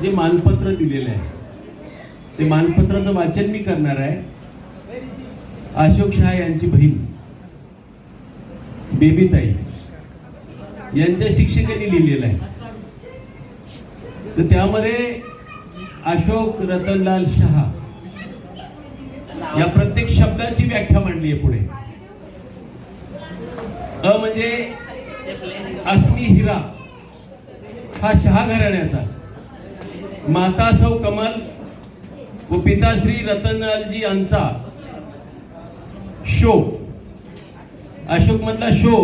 जे मानपत्र दिलेलं आहे ते मानपत्राचं वाचन मी करणार आहे. अशोक शहा यांची बहीण बेबीताई यांच्या शिक्षकांनी लिहिलेलं आहे. तर त्यामध्ये अशोक रतनलाल शहा या प्रत्येक शब्दाची व्याख्या मांडली आहे पुढे. अ म्हणजे अस्मी हिरा हा शहा घराण्याचा, माता सौ कमल व पिता श्री रतनलालजी यांचा शो. अशोक मधला शो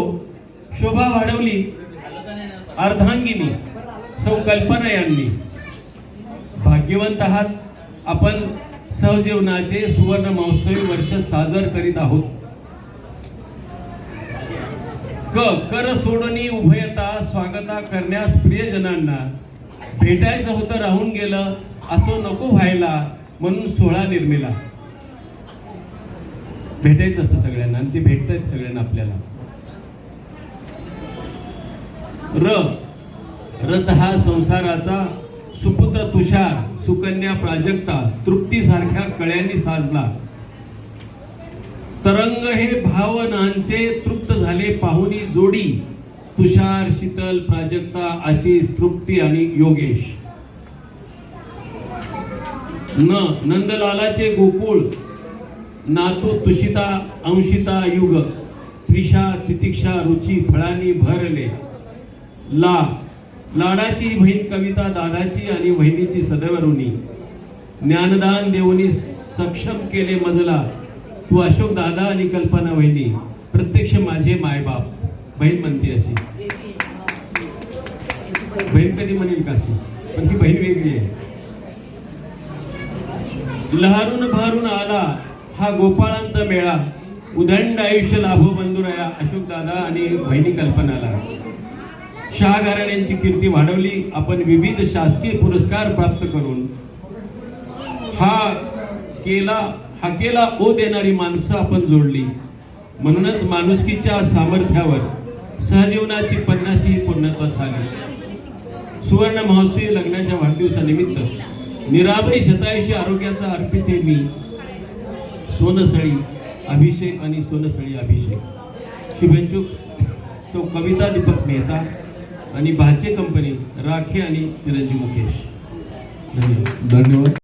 शोभा वाढवली अर्धांगिनी सौ कल्पना यांनी. भाग्यवंत आहात आपण सहजीवनाचे सुवर्ण महोत्सवी वर्ष साजर करीत आहोत. कर सोडणी उभयता स्वागता करण्यास प्रियजनांना भेटायचं होतं राहून गेलं असो नको व्हायला म्हणून सोहळा निर्मिला. भेटायचं असतं सगळ्यांना आणि ते भेटतात सगळ्यांना आपल्याला. रथ हा संसाराचा सुपुत्र तुषार सुकन्या प्राजक्ता तृप्ती सारख्या कळ्यांनी साजला. तरंग हे भावनांचे तृप्त झाले पाहुनी जोडी तुषार शीतल प्राजक्ता आशिष तृप्ती आणि योगेश. नंदलालाचे गोकुळ नातू तुषिता अंशिता युग त्रिषा तितिक्षा रुची फळांनी भरले. लाडाची बहीण कविता दादाची आणि बहिणीची सदैवरुणी ज्ञानदान देऊनी सक्षम केले मजला. तू अशोक दादा आणि कल्पना वहिनी प्रत्यक्ष माझे मायबाप. बहीण म्हणते अशी, बहीण कधी म्हणेल का अशी, पण ती बहीण वेगळी आहे. लहारून भरून आला हा गोपाळांचा मेळा उदंड आयुष्य लाभो बंधुराया अशोक दादा आणि बहिणी कल्पनाला. शहा घराण्यांची कीर्ती वाढवली आपण विविध शासकीय पुरस्कार प्राप्त करून. हा केला ओ देणारी माणसं आपण जोडली. म्हणूनच माणुसकीच्या सामर्थ्यावर सहजीवनाची 50वी पूर्णत्व झाली. सुवर्ण महोत्सवी लग्नाच्या वाढदिवसानिमित्त निरामय शतायुषी आरोग्याचा अर्पित मी सोनसळी अभिषेक आणि सोनसळी अभिषेक. शुभेच्छुक सौ कविता दीपक मेहता आणि भाचे कंपनी राखे आणि चिरंजीव मुकेश. धन्यवाद.